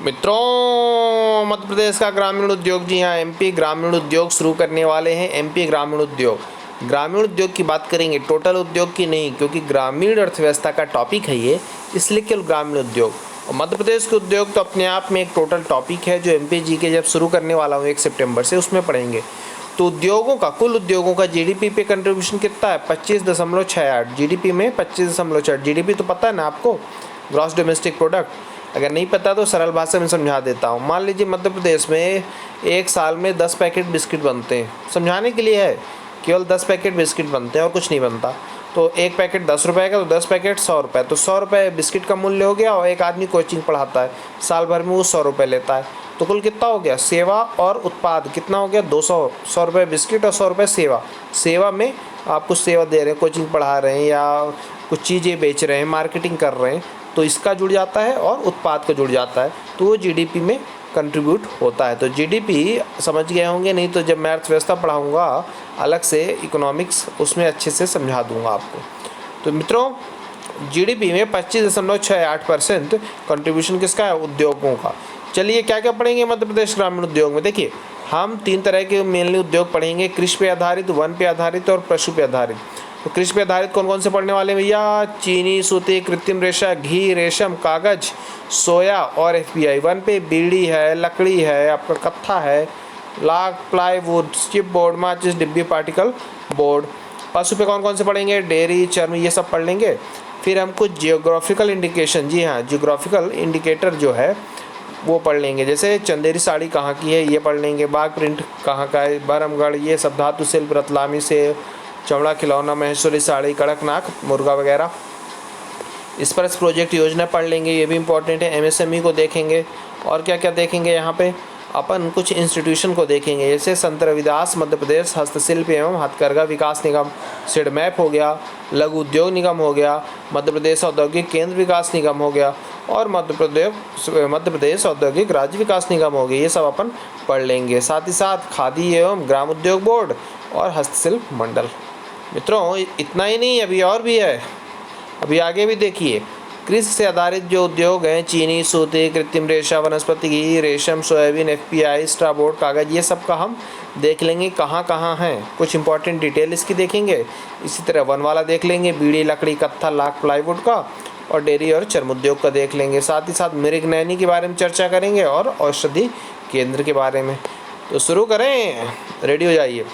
मित्रों, मध्य प्रदेश का ग्रामीण उद्योग, जी हाँ, एमपी ग्रामीण उद्योग शुरू करने वाले हैं। एमपी ग्रामीण उद्योग की बात करेंगे, टोटल उद्योग की नहीं, क्योंकि ग्रामीण अर्थव्यवस्था का टॉपिक है ये, इसलिए केवल ग्रामीण उद्योग। और मध्य प्रदेश के उद्योग तो अपने आप में एक टोटल टॉपिक है, जो एमपी जी के जब शुरू करने वाला हूँ 1 सितंबर से, उसमें पढ़ेंगे। तो उद्योगों का, कुल उद्योगों का जीडीपी पे कंट्रीब्यूशन कितना है? 25.68। जीडीपी में 25.68। जीडीपी तो पता है ना आपको, ग्रॉस डोमेस्टिक प्रोडक्ट। अगर नहीं पता तो सरल भाषा में समझा देता हूँ। मान लीजिए मध्य प्रदेश में एक साल में 10 पैकेट बिस्किट बनते हैं, समझाने के लिए है, केवल 10 पैकेट बिस्किट बनते हैं और कुछ नहीं बनता। तो एक पैकेट 10 रुपये का, तो 10 पैकेट 100 रुपये, तो 100 रुपये बिस्किट का मूल्य हो गया। और एक आदमी कोचिंग पढ़ाता है, साल भर में वो 100 रुपये लेता है, तो कुल कितना हो गया? सेवा और उत्पाद कितना हो गया? 200। 100 रुपये बिस्किट और 100 रुपये सेवा। सेवा में आप कुछ सेवा दे रहे हैं, कोचिंग पढ़ा रहे हैं या कुछ चीज़ें बेच रहे हैं, मार्केटिंग कर रहे हैं, तो इसका जुड़ जाता है और उत्पाद का जुड़ जाता है, तो वो जीडीपी में कंट्रीब्यूट होता है। तो जीडीपी समझ गए होंगे, नहीं तो जब मैं अर्थव्यवस्था पढ़ाऊँगा अलग से इकोनॉमिक्स, उसमें अच्छे से समझा दूँगा आपको। तो मित्रों, जीडीपी में 25.68% कंट्रीब्यूशन किसका है? उद्योगों का। चलिए क्या क्या पढ़ेंगे मध्य प्रदेश ग्रामीण उद्योग में? देखिए, हम 3 तरह के मेनली उद्योग पढ़ेंगे, कृषि पे आधारित, वन पे आधारित और पशु पे आधारित। तो कृषि पे आधारित कौन कौन से पढ़ने वाले भैया? चीनी, सूती, कृत्रिम रेशा, घी, रेशम, कागज, सोया और एफपीआई। वन पे बीड़ी है, लकड़ी है, आपका कत्था है, लाख, प्लाईवुड, चिप बोर्ड, माचिस, डिब्बी, पार्टिकल बोर्ड। पशु पे कौन कौन से पढ़ेंगे? डेयरी, चर्म, ये सब पढ़ लेंगे। फिर हम कुछ जियोग्राफिकल इंडिकेशन, जी हाँ, जियोग्राफिकल इंडिकेटर जो है वो पढ़ लेंगे। जैसे चंदेरी साड़ी कहाँ की है, ये पढ़ लेंगे। बाघ प्रिंट कहाँ का है, बरमगढ़, ये सब। धातु शिल्प, रतलामी से, चमड़ा खिलौना, महेश्वरी साड़ी, कड़कनाथ मुर्गा वगैरह। इस पर प्रोजेक्ट योजना पढ़ लेंगे, ये भी इंपॉर्टेंट है। एमएसएमई को देखेंगे। और क्या क्या देखेंगे यहाँ पे? अपन कुछ इंस्टीट्यूशन को देखेंगे, जैसे संत रविदास मध्य प्रदेश हस्तशिल्प एवं हथकरघा विकास निगम, सिडमैप हो गया, लघु उद्योग निगम हो गया, मध्य प्रदेश औद्योगिक केंद्र विकास निगम हो गया, और मध्य प्रदेश औद्योगिक राज्य विकास निगम हो गया। ये सब अपन पढ़ लेंगे। साथ ही साथ खादी एवं ग्राम उद्योग बोर्ड और हस्तशिल्प मंडल। मित्रों, इतना ही नहीं, अभी और भी है, अभी आगे भी देखिए। कृषि से आधारित जो उद्योग हैं, चीनी, सूती, कृत्रिम रेशा, वनस्पति घी, रेशम, सोयाबीन, एफपीआई, स्ट्रॉ बोर्ड, कागज, ये सब का हम देख लेंगे कहाँ कहाँ हैं। कुछ इंपॉर्टेंट डिटेल इसकी देखेंगे। इसी तरह वन वाला देख लेंगे, बीड़ी, लकड़ी, कत्था, लाख, प्लाईवुड का, और डेयरी और चर्म उद्योग का देख लेंगे। साथ ही साथ मृगनयनी के बारे में चर्चा करेंगे और औषधि केंद्र के बारे में। तो शुरू करें, रेडी हो जाइए।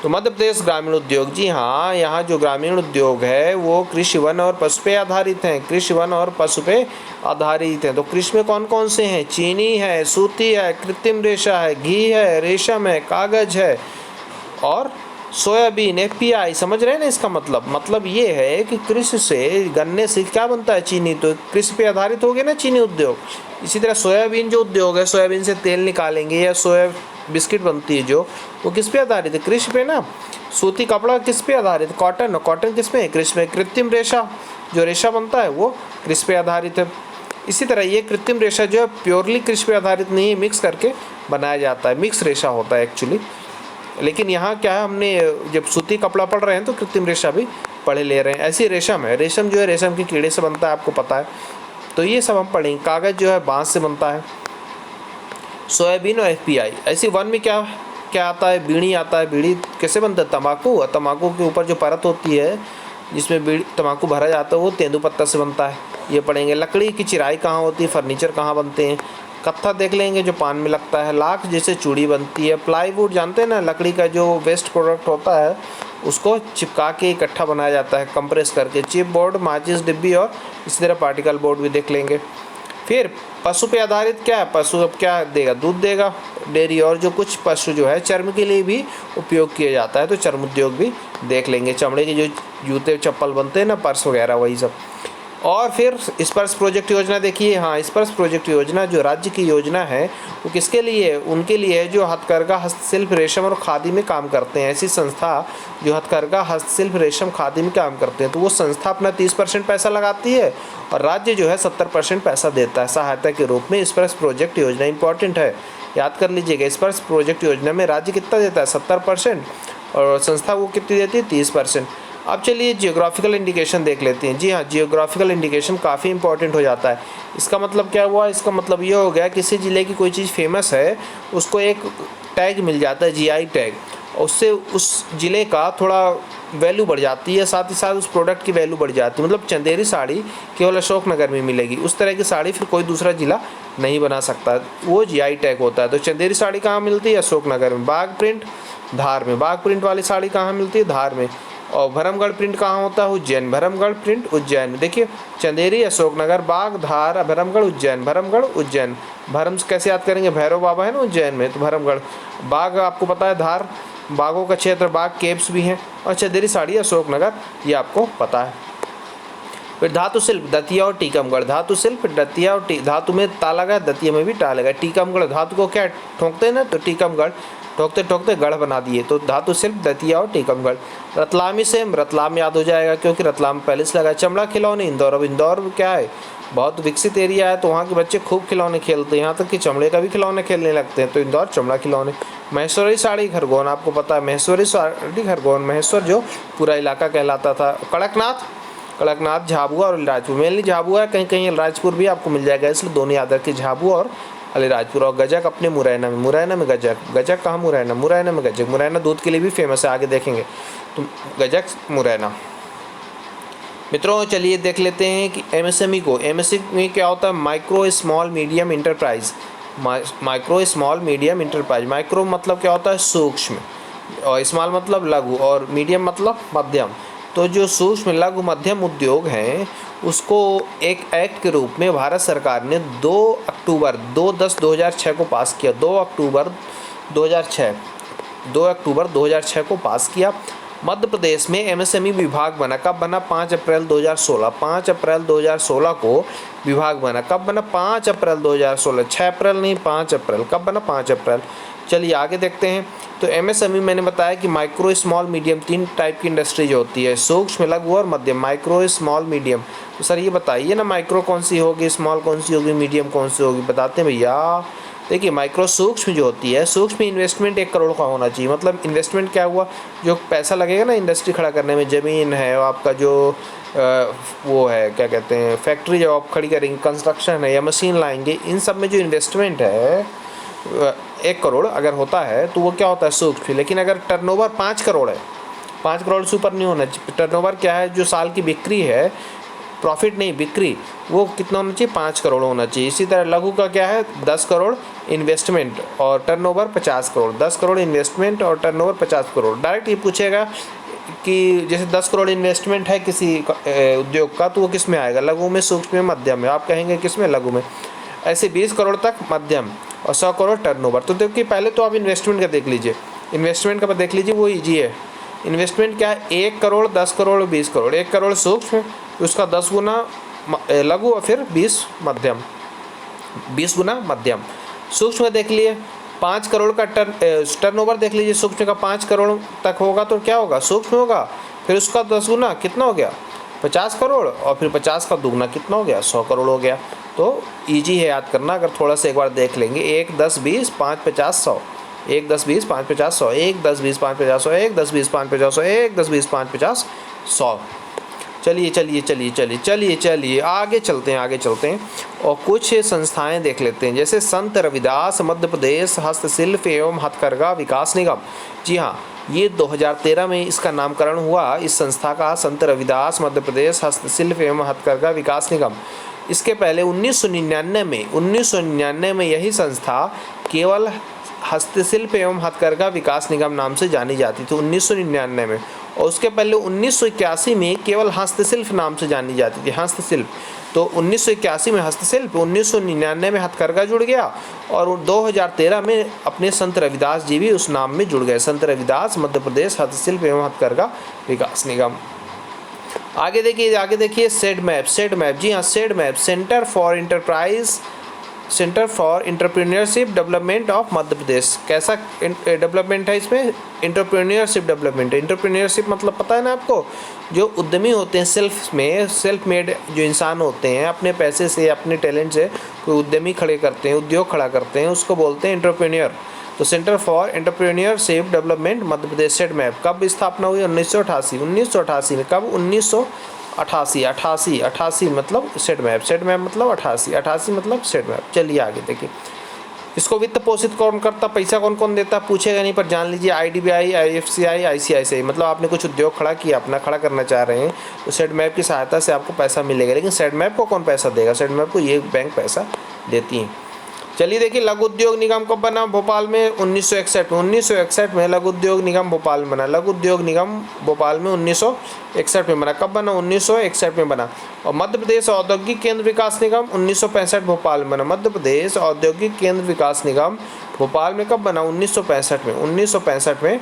तो मध्य प्रदेश ग्रामीण उद्योग, जी हाँ, यहाँ जो ग्रामीण उद्योग है वो कृषि, वन और पशु पे आधारित हैं। कृषि, वन और पशु पे आधारित हैं। तो कृषि में कौन कौन से हैं? चीनी है, सूती है, कृत्रिम रेशा है, घी है, रेशम है, कागज है और सोयाबीन, एफपीआई। समझ रहे हैं ना इसका मतलब ये है कि कृषि से, गन्ने से क्या बनता है? चीनी। तो कृषि पे आधारित हो गया ना चीनी उद्योग। इसी तरह सोयाबीन जो उद्योग है, सोयाबीन से तेल निकालेंगे, या सोया बिस्किट बनती है जो, वो किस पे आधारित है? कृषि पे ना। सूती कपड़ा किस पे आधारित? कॉटन। कॉटन किस पे है? कृषि पे। कृत्रिम रेशा, जो रेशा बनता है वो कृषि पे आधारित है। इसी तरह ये कृत्रिम रेशा जो है प्योरली कृषि पे आधारित नहीं है, मिक्स करके बनाया जाता है, मिक्स रेशा होता है एक्चुअली। लेकिन यहाँ क्या है, हमने जब सूती कपड़ा पढ़ रहे हैं तो कृत्रिम रेशा भी पढ़ ले रहे हैं। ऐसी रेशम है, रेशम जो है रेशम के कीड़े से बनता है, आपको पता है, तो ये सब हम पढ़ेंगे। कागज़ जो है बांस से बनता है। सोयाबीन और एफपीआई। ऐसी वन में क्या क्या आता है? बीड़ी आता है। बीड़ी कैसे बनता है? तम्बाकू। और तम्बाकू के ऊपर जो परत होती है जिसमें बीड़ी तम्बाकू भरा जाता है, वो तेंदुपत्ता से बनता है, ये पढ़ेंगे। लकड़ी की चिराई कहाँ होती है? फर्नीचर कहाँ बनते हैं? कत्था देख लेंगे, जो पान में लगता है। लाख जैसे चूड़ी बनती है। प्लाईवुड जानते हैं ना, लकड़ी का जो वेस्ट प्रोडक्ट होता है उसको चिपका के इकट्ठा बनाया जाता है, कंप्रेस करके। चिप बोर्ड, माचिस, डिब्बी और इसी तरह पार्टिकल बोर्ड भी देख लेंगे। फिर पशु पे आधारित क्या है? पशु अब क्या देगा? दूध देगा, डेयरी। और जो कुछ पशु जो है चर्म के लिए भी उपयोग किया जाता है, तो चर्म उद्योग भी देख लेंगे। चमड़े के जो जूते चप्पल बनते हैं ना, पर्स वगैरह, वही सब। और फिर स्पर्श प्रोजेक्ट योजना देखिए। हाँ, स्पर्श प्रोजेक्ट योजना जो राज्य की योजना है वो किसके लिए है? उनके लिए है जो हथकरघा, हस्तशिल्प, रेशम और खादी में काम करते हैं। ऐसी संस्था जो हथकरघा, हस्तशिल्प, रेशम, खादी में काम करते हैं, तो वो संस्था अपना 30% पैसा लगाती है और राज्य जो है 70% पैसा देता है सहायता के रूप में। स्पर्श प्रोजेक्ट योजना इंपॉर्टेंट है, याद कर लीजिएगा। स्पर्श प्रोजेक्ट योजना में राज्य कितना देता है? 70%, और संस्था वो कितनी देती है? 30%। अब चलिए जियोग्राफिकल इंडिकेशन देख लेते हैं। जी हाँ, जियोग्राफिकल इंडिकेशन काफ़ी इंपॉर्टेंट हो जाता है। इसका मतलब क्या हुआ, इसका मतलब ये हो गया किसी ज़िले की कोई चीज़ फेमस है, उसको एक टैग मिल जाता है, जीआई टैग, उससे उस ज़िले का थोड़ा वैल्यू बढ़ जाती है, साथ ही साथ उस प्रोडक्ट की वैल्यू बढ़ जाती है। मतलब चंदेरी साड़ी केवल अशोकनगर में मिलेगी, उस तरह की साड़ी फिर कोई दूसरा ज़िला नहीं बना सकता, वो जीआई टैग होता है। तो चंदेरी साड़ी कहाँ मिलती है, अशोकनगर में। बाग प्रिंट धार में, बाग प्रिंट वाली साड़ी कहाँ मिलती है, धार में। और भरमगढ़ प्रिंट कहाँ होता है, उज्जैन, भरमगढ़ प्रिंट उज्जैन। देखिए चंदेरी, अशोकनगर, बाग, धार, भरमगढ़, उज्जैन, भरमगढ़, उज्जैन। भरम कैसे याद करेंगे, भैरव बाबा है ना उज्जैन में, तो भरमगढ़। बाग आपको पता है धार, बागों का क्षेत्र, बाग केव्स भी हैं। और चंदेरी साड़ी अशोकनगर, ये आपको पता है। फिर धातु शिल्प दतिया और टीकमगढ़, धातु शिल्प दतिया और धातु में ता लगा, दतिया में भी टा लगा। टीकमगढ़ धातु को क्या ठोंकते हैं ना, तो टीकमगढ़ ठोकते ठोकते गढ़ बना दिए, तो धातु शिल्प दतिया और टीकमगढ़। रतलामी से रतलाम याद हो जाएगा, क्योंकि रतलाम पहले से लगा। चमड़ा खिलौने इंदौर, अब इंदौर क्या है, बहुत विकसित एरिया है, तो वहाँ के बच्चे खूब खिलौने खेलते हैं, यहाँ तक कि चमड़े का भी खिलौने खेलने लगते हैं, तो इंदौर चमड़ा खिलौने। महेश्वरी साड़ी खरगोन, आपको पता है महेश्वरी साड़ी खरगोन, महेश्वर जो पूरा इलाका कहलाता था। कड़कनाथ, कड़कनाथ झाबुआ और अलीराजपुर, मेनली झाबुआ है, कहीं कहीं अलीराजपुर भी आपको मिल जाएगा, इसलिए दोनों याद रखिए, झाबुआ और अलीराजपुर। और गजक अपने मुरैना में, मुरैना में गजक, गजक कहाँ, मुरैना, मुरैना में गजक। मुरैना दूध के लिए भी फेमस है, आगे देखेंगे, तो गजक मुरैना। मित्रों चलिए देख लेते हैं कि एमएसएमई को, एमएसएमई क्या होता है, micro small medium enterprise. Micro small medium enterprise, micro मतलब क्या होता है, सूक्ष्म, और स्मॉल मतलब लघु, और मीडियम मतलब मध्यम। तो जो सूक्ष्म लघु मध्यम उद्योग हैं, उसको एक एक्ट के रूप में भारत सरकार ने 2 अक्टूबर 2/10/2006 को पास किया। 2 अक्टूबर 2006 को पास किया। मध्य प्रदेश में एमएसएमई विभाग बना, कब बना, 5 अप्रैल 2016, 5 अप्रैल 2016 को विभाग बना। कब बना, 5 अप्रैल 2016, 6 अप्रैल नहीं, 5 अप्रैल। कब बना, 5 अप्रैल। चलिए आगे देखते हैं। तो एमएसएमई मैंने बताया कि माइक्रो स्मॉल मीडियम 3 टाइप की इंडस्ट्रीज होती है, सूक्ष्म लघु और मध्यम। माइक्रो स्मॉल मीडियम, तो सर ये बताइए ना, माइक्रो कौन सी होगी, स्मॉल कौन सी होगी, मीडियम कौन सी होगी, बताते हैं भैया। देखिए माइक्रो सूक्ष्म जो होती है, सूक्ष्म इन्वेस्टमेंट 1 करोड़ का होना चाहिए। मतलब इन्वेस्टमेंट क्या हुआ, जो पैसा लगेगा ना इंडस्ट्री खड़ा करने में, ज़मीन है, आपका जो वो है क्या कहते हैं, फैक्ट्री जो आप खड़ी करेंगे, कंस्ट्रक्शन है या मशीन लाएंगे, इन सब में जो इन्वेस्टमेंट है 1 करोड़ अगर होता है तो वो क्या होता है, सूक्ष्म। लेकिन अगर टर्नओवर 5 करोड़ है, 5 करोड़ से ऊपर नहीं होना चाहिए। टर्नओवर क्या है, जो साल की बिक्री है, प्रॉफिट नहीं बिक्री, वो कितना होना चाहिए, 5 करोड़ होना चाहिए। इसी तरह लघु का क्या है, 10 करोड़ इन्वेस्टमेंट और टर्नओवर 50 करोड़। 10 करोड़ इन्वेस्टमेंट और टर्नओवर 50 करोड़। डायरेक्ट ये पूछेगा कि जैसे 10 करोड़ इन्वेस्टमेंट है किसी उद्योग का, तो वो किस में आएगा, लघु में, सूक्ष्म में, मध्यम में। आप कहेंगे किस में, लघु में। ऐसे 20 करोड़ तक मध्यम और 100 करोड़ टर्नओवर। तो देखिए पहले तो आप इन्वेस्टमेंट का देख लीजिए, इन्वेस्टमेंट का देख लीजिए, वो ईजी है। इन्वेस्टमेंट क्या है, 1 करोड़, 10 करोड़, 20 करोड़। 1 करोड़ सूक्ष्म, उसका 10 गुना लघु और फिर 20 मध्यम, 20 गुना मध्यम। सूक्ष्म का देख लिए 5 करोड़ का टर्नओवर देख लीजिए, सूक्ष्म का 5 करोड़ तक होगा तो क्या होगा, सूक्ष्म होगा। फिर उसका 10 गुना कितना हो गया, 50 करोड़, और फिर 50 का दुगना कितना हो गया, 100 करोड़ हो गया। तो ईजी है याद करना, अगर थोड़ा सा एक बार देख लेंगे। 1, 10, 20, 5, 50, 100, 1, 10, 20, 5, 50, 100, 1, 10, 20, 5, 50, 100, 1, 10, 20, 5, 50, 100, 1, 10, 20, 5, 50, 100। चलिए चलिए चलिए चलिए चलिए चलिए आगे चलते हैं और कुछ संस्थाएं देख लेते हैं। जैसे संत रविदास मध्य प्रदेश हस्तशिल्प एवं हथकरघा विकास निगम। जी हाँ, ये 2013 में इसका नामकरण हुआ, इस संस्था का, संत रविदास मध्य प्रदेश हस्तशिल्प एवं हथकरघा विकास निगम। इसके पहले 1999 में यही संस्था केवल हस्तशिल्प एवं हथकरघा विकास निगम नाम से जानी जाती थी, 1999 में। और उसके पहले 1981 में केवल हस्तशिल्प नाम से जानी जाती थी, हस्तशिल्प। तो 1981 में हस्तशिल्प, 1999 में हथकरघा जुड़ गया, और 2013 में अपने संत रविदास जी भी उस नाम में जुड़ गए, संत रविदास मध्य प्रदेश हस्तशिल्प एवं हथकरघा विकास निगम। आगे देखिए सेड मैप, जी हाँ, CEDMAP, centre for entrepreneurship development of Madhya Pradesh. कैसा डेवलपमेंट है इसमें, एंटरप्रेन्योरशिप डेवलपमेंट। एंटरप्रेन्योरशिप मतलब पता है ना आपको, जो उद्यमी होते हैं, सेल्फ मेड जो इंसान होते हैं, अपने पैसे से, अपने टैलेंट से कोई उद्यमी खड़े करते हैं, उद्योग खड़ा करते हैं, उसको बोलते हैं एंटरप्रेन्योर। तो centre for entrepreneurship development Madhya Pradesh SEDMAP कब स्थापना हुई? 1988 में। कब? 1988 मतलब सेडमैप मतलब 88 मतलब सेडमैप। चलिए आगे देखिए, इसको वित्त पोषित कौन करता, पैसा कौन कौन देता, पूछेगा नहीं, पर जान लीजिए IDBI, IFCI, ICICI। मतलब आपने कुछ उद्योग खड़ा किया, अपना खड़ा करना चाह रहे हैं, तो सेडमैप की सहायता से आपको पैसा मिलेगा। लेकिन सेडमैप को कौन पैसा देगा? सेडमैप को ये बैंक पैसा देती है। चलिए देखिए, लघु उद्योग निगम कब बना? भोपाल में 1961 में। 1961 में लघु उद्योग निगम भोपाल में बना। लघु उद्योग निगम भोपाल में 1961 में बना। कब बना? 1961 में बना। और मध्य प्रदेश औद्योगिक केंद्र विकास निगम 1965 भोपाल में बना। मध्य प्रदेश औद्योगिक केंद्र विकास निगम भोपाल में कब बना? 1965 में। 1965 में।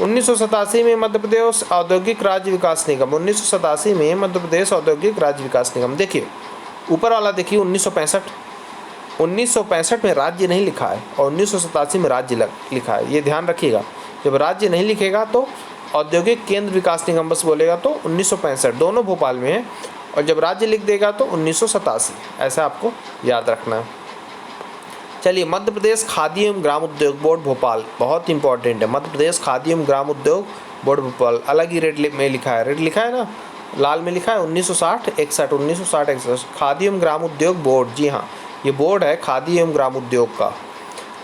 1987 में मध्य प्रदेश औद्योगिक राज्य विकास निगम। 1987 में मध्य प्रदेश औद्योगिक राज्य विकास निगम। देखिए ऊपर वाला देखिए 1965 में राज्य नहीं लिखा है और 1987 में राज्य लिखा है, ये ध्यान रखिएगा। जब राज्य नहीं लिखेगा तो औद्योगिक केंद्र विकास निगम बस बोलेगा तो 1965, दोनों भोपाल में है। और जब राज्य लिख देगा तो 1987, ऐसा आपको याद रखना है। चलिए, मध्य प्रदेश खादी एवं ग्राम उद्योग बोर्ड भोपाल बहुत इंपॉर्टेंट है। मध्य प्रदेश खादी एवं ग्राम उद्योग बोर्ड भोपाल अलग ही रेड में लिखा है, रेड लिखा है ना, लाल में लिखा है 1960-61, 1960-61 खादी एवं ग्राम उद्योग बोर्ड। जी हाँ, ये बोर्ड है खादी एवं ग्राम उद्योग का।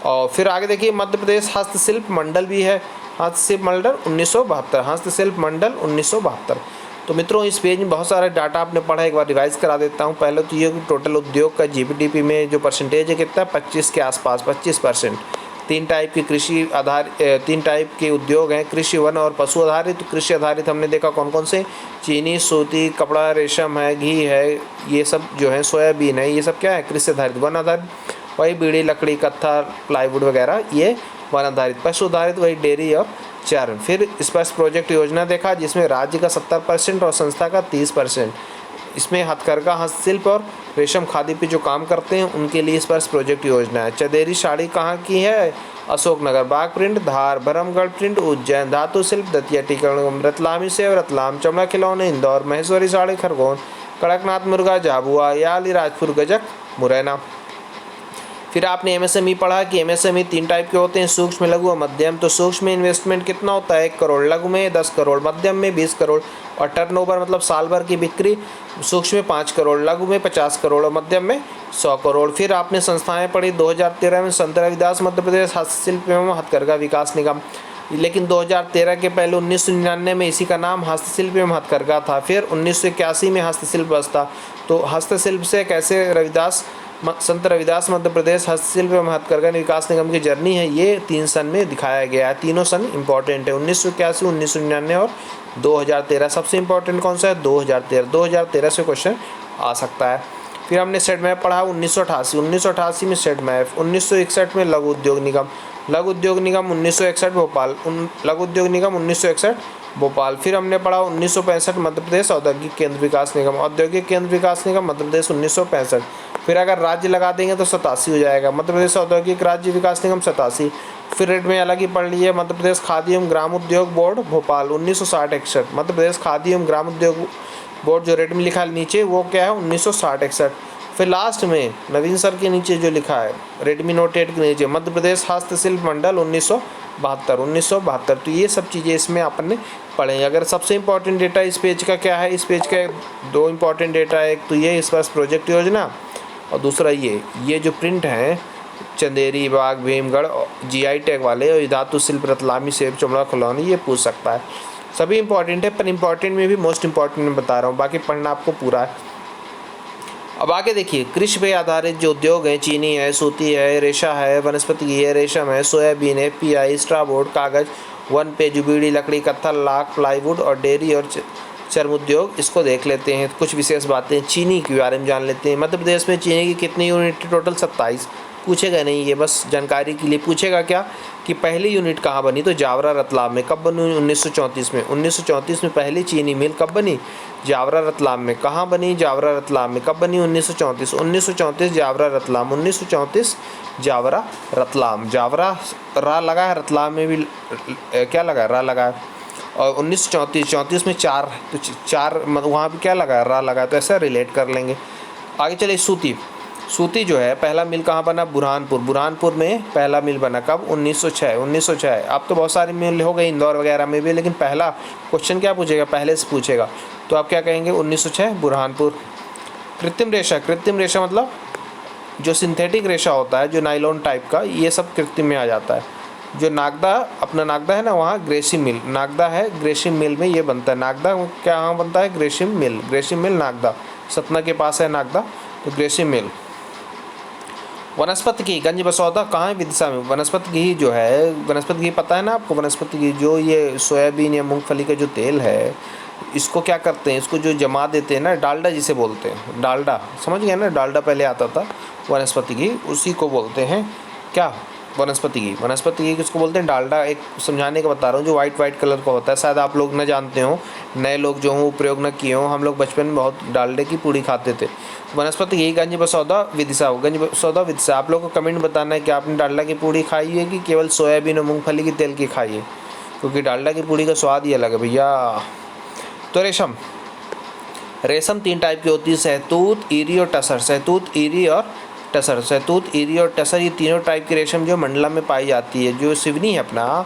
और फिर आगे देखिए, मध्य प्रदेश हस्तशिल्प मंडल भी है। हस्तशिल्प मंडल 1972, हस्तशिल्प मंडल 1972। तो मित्रों, इस पेज में बहुत सारे डाटा आपने पढ़ा, एक बार रिवाइज करा देता हूँ। पहले तो ये टोटल उद्योग का GDP में जो परसेंटेज है कितना, 25 के आसपास, 25%। तीन टाइप के उद्योग हैं, कृषि, वन और पशु आधारित। तो कृषि आधारित हमने देखा कौन कौन से, चीनी, सूती, कपड़ा, रेशम है, घी है, ये सब जो है, सोयाबीन है, ये सब क्या है, कृषि आधारित। वन आधारित वही बीड़ी, लकड़ी, कत्था, प्लाईवुड वगैरह, ये वन आधारित। पशु आधारित वही डेयरी और चरण। फिर स्पर्श प्रोजेक्ट योजना देखा, जिसमें राज्य का 70% और संस्था का 30%। इसमें हथकरघा, हस्तशिल्प और रेशम खादी पे जो काम करते हैं उनके लिए स्पर्श प्रोजेक्ट योजना है। चंदेरी साड़ी कहाँ की है? अशोकनगर। बाग प्रिंट धार, भरमगढ़ प्रिंट उज्जैन। धातु शिल्प दतिया, टीकमगढ़। रतलामी सेव रतलाम। चमड़ा खिलौने इंदौर। महेश्वरी साड़ी खरगोन। कड़कनाथ मुर्गा झाबुआ। या अलीराजपुर गजक मुरैना। फिर आपने MSME पढ़ा कि MSME 3 टाइप के होते हैं, सूक्ष्म, लघु और मध्यम। तो सूक्ष्म में इन्वेस्टमेंट कितना होता है? 1 करोड़, लघु में 10 करोड़, मध्यम में 20 करोड़ और टर्नओवर मतलब साल भर की बिक्री सूक्ष्म में 5 करोड़, लघु में 50 करोड़ और मध्यम में 100 करोड़। फिर आपने संस्थाएं पढ़ी 2013 में, संत रविदास मध्य प्रदेश हस्तशिल्प एवं हथकरघा विकास निगम। लेकिन 2013 के पहले 1999 में इसी का नाम हस्तशिल्प एवं हथकरघा था। फिर 1981 में हस्तशिल्प बस्ता। तो हस्तशिल्प से कैसे संत रविदास मध्य प्रदेश हस्तशिल्प एवं हथकरघा विकास निगम की जर्नी है, ये 3 सन में दिखाया गया है। तीनों सन इंपॉर्टेंट है, 1981, 1999 और 2013। सबसे इंपॉर्टेंट कौन सा है? 2013। 2013 से क्वेश्चन आ सकता है। फिर हमने सेडमैप पढ़ा 1988 में सेडमैप। 1961 में लघु उद्योग निगम। लघु उद्योग निगम 1961 भोपाल। लघु उद्योग निगम 1961 भोपाल। फिर हमने पढ़ा 1965 मध्य प्रदेश औद्योगिक केंद्र विकास निगम। औद्योगिक केंद्र विकास निगम मध्य प्रदेश 1965। फिर अगर राज्य लगा देंगे तो 87 हो जाएगा, मध्य प्रदेश औद्योगिक राज्य विकास निगम 87। फिर रेट में अलग ही पढ़ लिए, मध्य प्रदेश खादी एवं ग्राम उद्योग बोर्ड भोपाल 1960-61। मध्य प्रदेश खादी एवं ग्राम उद्योग बोर्ड जो रेट में लिखा है नीचे वो क्या है? 1960-61। फिर लास्ट में नवीन सर के नीचे जो लिखा है रेडमी नोट 8 के नीचे मध्य प्रदेश हस्तशिल्प मंडल 1972। तो ये सब चीज़ें इसमें अपन पढ़ेंगे। अगर सबसे इम्पोर्टेंट डेटा इस पेज का क्या है? इस पेज का 2 इम्पोर्टेंट डेटा है, एक तो ये स्पर्श प्रोजेक्ट योजना और दूसरा ये जो प्रिंट है चंदेरी, बाग, भीमगढ़, GI टैग वाले और धातु शिल्प, रतलामी सेब, चमड़ा खिलौने, ये पूछ सकता है। सभी इंपॉर्टेंट है, पर इंपॉर्टेंट में भी मोस्ट इंपॉर्टेंट मैं बता रहा हूँ, बाकी पढ़ना आपको पूरा है। अब आगे देखिए, कृषि पे आधारित जो उद्योग हैं, चीनी है, सूती है, रेशा है, वनस्पति है, रेशम है, सोयाबीन है, PI, स्ट्राबोर्ड, कागज, वन पेज, बीड़ी, लकड़ी, कत्था, लाख, प्लाईवुड और डेयरी और चर्म उद्योग, इसको देख लेते हैं। कुछ विशेष बातें चीनी के बारे में जान लेते हैं। मध्य प्रदेश में चीनी की कितनी यूनिट? टोटल 27। पूछेगा नहीं, ये बस जानकारी के लिए पूछेगा क्या कि पहली यूनिट कहाँ बनी? तो जावरा रतलाम में। कब बनी? 1934 में। 1934 में पहली चीनी मिल कब बनी? जावरा रतलाम में। कहाँ बनी? जावरा रतलाम में। कब बनी? 1934। 1934 जावरा रतलाम। 1934 जावरा रतलाम। जावरा रा लगा है, रतलाम में भी क्या लगा है? रा लगा है। और 1934 में 4, तो 4 वहाँ पर क्या लगा है? रा लगा है, तो ऐसा रिलेट कर लेंगे। आगे चलिए, सूती। सूती जो है पहला मिल कहाँ बना, बुरहानपुर। बुरहानपुर में पहला मिल बना कब, 1906। 1906। अब तो बहुत सारी मिल हो गई इंदौर वगैरह में भी, लेकिन पहला क्वेश्चन क्या पूछेगा, पहले से पूछेगा, तो आप क्या कहेंगे, 1906 बुरहानपुर। कृत्रिम रेशा, कृत्रिम रेशा मतलब जो सिंथेटिक रेशा होता है, जो नाइलॉन टाइप का, ये सब कृत्रिम में आ जाता है। जो नागदा, अपना नागदा है ना, वहाँ ग्रेसिम मिल, नागदा है ग्रेसिम मिल में ये बनता है। नागदा क्या वहाँ बनता है, ग्रेसिम मिल, ग्रेसिम मिल नागदा, सतना के पास है नागदा, तो ग्रेसिम मिल। वनस्पति घी, गंज बसौदा कहाँ है, विदिशा में। वनस्पति घी जो है, वनस्पति घी पता है ना आपको, वनस्पति घी जो ये सोयाबीन या मूंगफली का जो तेल है, इसको क्या करते हैं, इसको जो जमा देते हैं ना, डालडा जिसे बोलते हैं, डालडा, समझ गए ना, डालडा पहले आता था, वनस्पति घी उसी को बोलते हैं क्या, वनस्पति घी। वनस्पति घी किसको बोलते हैं, डालडा। एक समझाने का बता रहा हूँ, जो वाइट वाइट कलर का होता है, शायद आप लोग न जानते हो, नए लोग जो हों प्रयोग न किए हों। हम लोग बचपन में बहुत डालडे की पूड़ी खाते थे। वनस्पति घी, गंज बसौदा विदिशा, गंज बसौदा विदिशा। आप लोग को कमेंट बताना है कि आपने डालडा की पूड़ी खाई है कि केवल सोयाबीन और मूँगफली के तेल की खाई है, क्योंकि डालडा की पूड़ी का स्वाद ही अलग है भैया। तो रेशम, रेशम 3 टाइप की होती है, सहतूत, ईरी और टसर। सहतूत, ईरी और टसर। सहतूत, ईरी और टसर, ये तीनों टाइप की रेशम जो मंडला में पाई जाती है। जो सिवनी है अपना,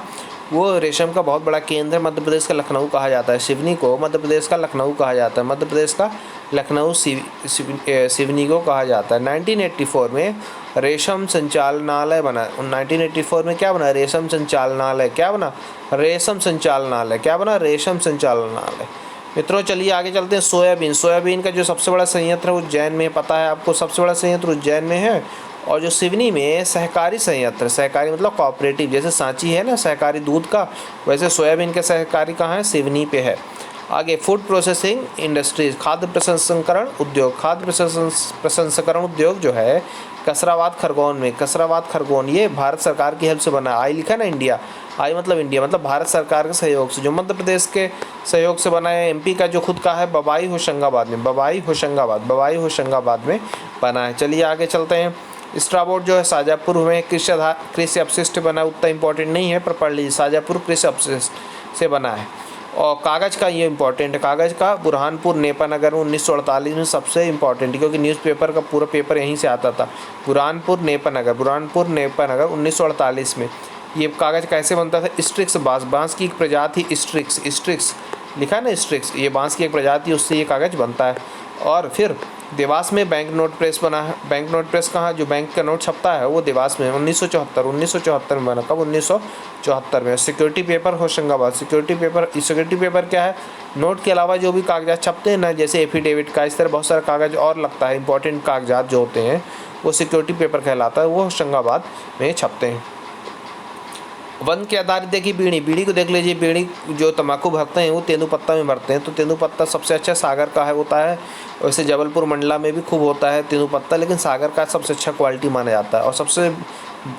वो रेशम का बहुत बड़ा केंद्र है। मध्य प्रदेश का लखनऊ कहा जाता है सिवनी को, मध्य प्रदेश का लखनऊ कहा जाता है, मध्य प्रदेश का लखनऊ सिवनी को कहा जाता है। 1984 में रेशम संचालनालय बना। 1984 में क्या बना, रेशम संचालनालय। क्या बना, रेशम संचालनालय। क्या बना, रेशम संचालनालय। मित्रों चलिए आगे चलते हैं। सोयाबीन, सोयाबीन का जो सबसे बड़ा संयंत्र है उज्जैन में, पता है आपको, सबसे बड़ा संयंत्र उज्जैन में है। और जो सिवनी में सहकारी संयंत्र, सहकारी मतलब कोऑपरेटिव, जैसे सांची है ना सहकारी दूध का, वैसे सोयाबीन का सहकारी कहाँ है, सिवनी पे है। आगे फूड प्रोसेसिंग इंडस्ट्रीज, खाद्य प्रसंस्करण उद्योग। खाद्य प्रसंस्करण उद्योग जो है कसराबाद खरगोन में, कसराबाद खरगोन, ये भारत सरकार की हेल्प से बना। आई लिखा है ना इंडिया, आई मतलब इंडिया, मतलब भारत सरकार के सहयोग से, जो मध्य प्रदेश के सहयोग से बना है। एमपी का जो खुद का है बवाई होशंगाबाद में, बवाई होशंगाबाद, बवाई होशंगाबाद में बना है। चलिए आगे चलते हैं। स्ट्राबोर्ड जो है शाजापुर में कृषि अपशिष्ट बना, उतना इंपॉर्टेंट नहीं है पर पढ़ लीजिए, शाजापुर कृषि अपशिष्ट से बना है। और कागज़ का ये इंपॉर्टेंट है, कागज़ का बुरहानपुर नेपानगर 1948 में सबसे इंपॉर्टेंट, क्योंकि न्यूज़पेपर का पूरा पेपर यहीं से आता था। बुरहानपुर नेपानगर, बुरहानपुर नेपानगर 1948 में। ये कागज़ कैसे बनता था, स्ट्रिक्स बांस, बांस की एक प्रजाति स्ट्रिक्स, स्ट्रिक्स लिखा है ना स्ट्रिक्स, ये बांस की एक प्रजाति, उससे ये कागज़ बनता है। और फिर देवास में बैंक नोट प्रेस बना है। बैंक नोट प्रेस कहाँ, जो बैंक का नोट छपता है वो देवास में 1974 में बना। कब, 1974 में। Security paper Hoshangabad, security paper क्या है, नोट के अलावा जो भी कागजात छपते हैं ना, जैसे एफिडेविट का, इस तरह बहुत सारा कागज़ और लगता है, इंपॉर्टेंट कागजात जो होते हैं वो सिक्योरिटी पेपर कहलाता है, वो होशंगाबाद में छपते हैं। वन के आधारित देखिए बीड़ी, बीड़ी को देख लीजिए, बीड़ी जो तंबाकू भरते हैं वो तेंदुपत्ता में भरते हैं, तो तेंदुपत्ता सबसे अच्छा सागर का है होता है। वैसे जबलपुर मंडला में भी खूब होता है तेंदुपत्ता, लेकिन सागर का सबसे अच्छा क्वालिटी माना जाता है। और सबसे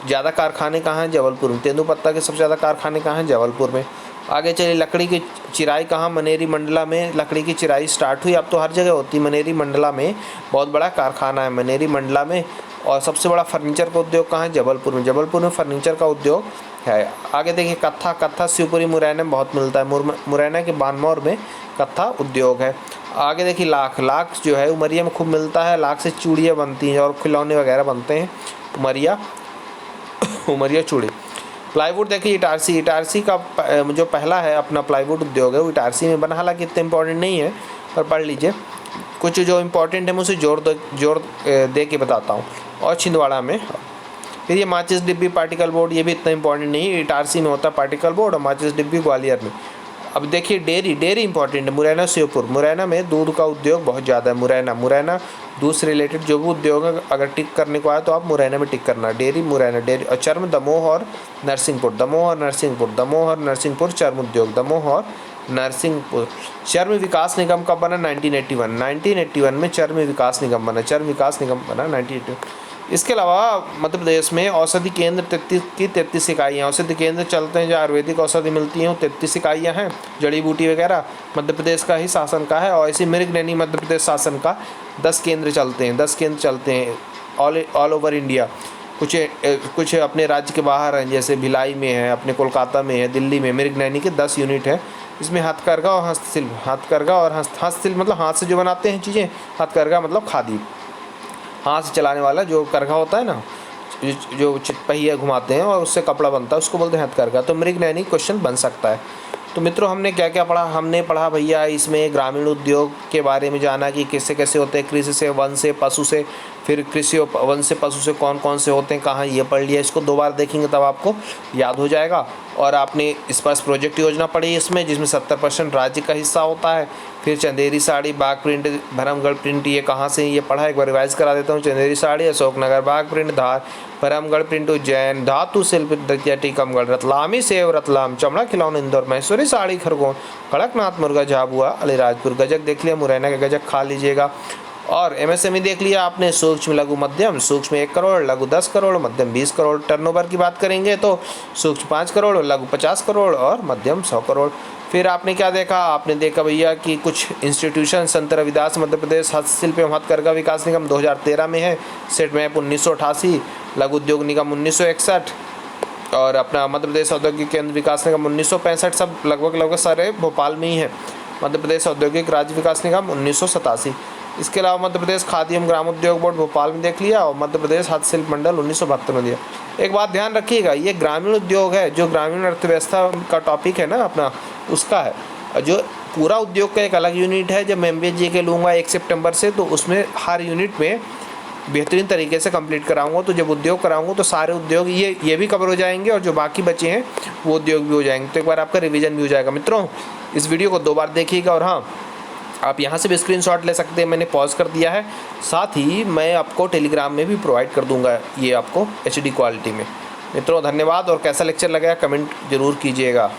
ज़्यादा कारखाने कहाँ हैं, जबलपुर में। तेंदुपत्ता के सबसे ज़्यादा कारखाने कहाँ हैं, जबलपुर में। आगे चलिए, लकड़ी की चिराई कहाँ, मनेरी मंडला में लकड़ी की चिराई स्टार्ट हुई। अब तो हर जगह होती है, मनेरी मंडला में बहुत बड़ा कारखाना है, मनेरी मंडला में। और सबसे बड़ा फर्नीचर का उद्योग कहाँ है, जबलपुर में। जबलपुर में फर्नीचर का उद्योग है। आगे देखिए कत्था, कत्था शिवपुरी मुरैना में बहुत मिलता है, मुरैना के बानमौर में कत्था उद्योग है। आगे देखिए लाख, लाख जो है उमरिया में खूब मिलता है, लाख से चूड़ियाँ बनती हैं और खिलौने वगैरह बनते हैं, उमरिया चूड़ी। प्लाईवुड देखिए इटारसी, इटारसी का जो पहला है अपना प्लाईवुड उद्योग है वो इटारसी में बना, हालांकि इतना इंपॉर्टेंट नहीं है पर पढ़ लीजिए। कुछ जो इम्पोर्टेंट है मैं उसे जोड़ दे के बताता हूँ। और छिंदवाड़ा में। फिर ये माचिस डिब्बी पार्टिकल बोर्ड, ये भी इतना इंपॉर्टेंट नहीं है, इटारसी में होता है पार्टिकल बोर्ड, और माचिस डिब्बी ग्वालियर में। अब देखिए डेयरी, डेयरी इंपॉर्टेंट है, मुरैना श्योपुर, मुरैना में दूध का उद्योग बहुत ज़्यादा है। मुरैना दूध से रिलेटेड जो भी उद्योग है अगर टिक करने को आए तो आप मुरैना में टिक करना, डेयरी मुरैना, डेयरी। और चर्म दमोह और नरसिंहपुर, दमोह और नरसिंहपुर चर्म उद्योग, दमोह और नरसिंहपुर। चर्म विकास निगम कब बना, 1981 में चर्म विकास निगम बना, 1981। इसके अलावा मध्य प्रदेश में औषधि केंद्र 33 इकाइयाँ, औषधि केंद्र चलते हैं जहाँ आयुर्वेदिक औषधि मिलती हैं, 33 इकाइयाँ हैं, जड़ी बूटी वगैरह मध्य प्रदेश का ही शासन का है। और ऐसे मृगनैनी मध्य प्रदेश शासन का 10 केंद्र चलते हैं, 10 केंद्र चलते हैं ऑल ओवर इंडिया। कुछ अपने राज्य के बाहर हैं, जैसे भिलाई में है, अपने कोलकाता में है, दिल्ली में मृगनैनी के 10 यूनिट हैं। इसमें हथकरघा और हस्तशिल्प, हथकरघा और हस्तशिल्प मतलब हाथ से जो बनाते हैं चीज़ें, हथकरघा मतलब खादी। हाथ से चलाने वाला जो करघा होता है ना, जो पहिया घुमाते हैं और उससे कपड़ा बनता है, उसको बोलते हैं हथकरघा। तो मृगनयनी क्वेश्चन बन सकता है। तो मित्रों हमने क्या क्या पढ़ा? हमने पढ़ा भैया इसमें ग्रामीण उद्योग के बारे में जाना कि कैसे कैसे होते हैं, कृषि से, वन से, पशु से, फिर कृषि और वन से पशु से कौन कौन से होते हैं, कहाँ, ये पढ़ लिया। इसको 2 बार देखेंगे तब आपको याद हो जाएगा। और आपने इस पास प्रोजेक्ट योजना पढ़ी इसमें, जिसमें 70% राज्य का हिस्सा होता है। फिर चंदेरी साड़ी, बाग प्रिंट, भरमगढ़ प्रिंट, ये कहाँ से ये पढ़ा, एक बार रिवाइज करा देता हूँ। चंदेरी साड़ी, अशोकनगर, बाग प्रिंट, धार, भरमगढ़ प्रिंट, उज्जैन, धातु शिल्प, दतिया, टीकमगढ़, रतलामी सेव, रतलाम, चमड़ा खिलौना, इंदौर, मैसूरी साड़ी, खरगोन, कड़कनाथ मुर्गा, झाबुआ, अलीराजपुर, गजक देख लिया, मुरैना का गजक खा लीजिएगा। और एमएसएमई देख लिया आपने, सूक्ष्म, लघु, मध्यम। सूक्ष्म 1 करोड़, लघु 10 करोड़, मध्यम 20 करोड़। टर्नओवर की बात करेंगे तो सूक्ष्म 5 करोड़, लघु 50 करोड़ और मध्यम 100 करोड़। फिर आपने क्या देखा? आपने देखा भैया कि कुछ इंस्टीट्यूशन, संत रविदास मध्य प्रदेश हस्तशिल्प एवं हथकरघा विकास निगम 2013 में है, सेट मैप 1988, लघु उद्योग निगम 1961 और अपना मध्य प्रदेश औद्योगिक केंद्र विकास निगम 1965। सब लगभग सारे भोपाल में ही है। मध्य प्रदेश औद्योगिक राज्य विकास निगम 1987। इसके अलावा मध्य प्रदेश खादी एवं ग्रामोद्योग बोर्ड भोपाल में देख लिया और मध्य प्रदेश हस्तशिल्प मंडल 1972 में दिया। एक बात ध्यान रखिएगा, ये ग्रामीण उद्योग है, जो ग्रामीण अर्थव्यवस्था का टॉपिक है ना अपना, उसका है। जो पूरा उद्योग का एक अलग यूनिट है, जब मैं MBA GK लूँगा 1 सितंबर से, तो उसमें हर यूनिट में बेहतरीन तरीके से कंप्लीट कराऊंगा। तो जब उद्योग कराऊंगा तो सारे उद्योग ये भी कवर हो जाएंगे और जो बाकी बचे हैं वो उद्योग भी हो जाएंगे। तो एक बार आपका रिवीजन भी हो जाएगा। मित्रों इस वीडियो को 2 बार देखिएगा और हाँ, आप यहाँ से भी स्क्रीनशॉट ले सकते हैं, मैंने पॉज कर दिया है। साथ ही मैं आपको टेलीग्राम में भी प्रोवाइड कर दूँगा ये आपको HD क्वालिटी में। मित्रों धन्यवाद, और कैसा लेक्चर लगा कमेंट ज़रूर कीजिएगा।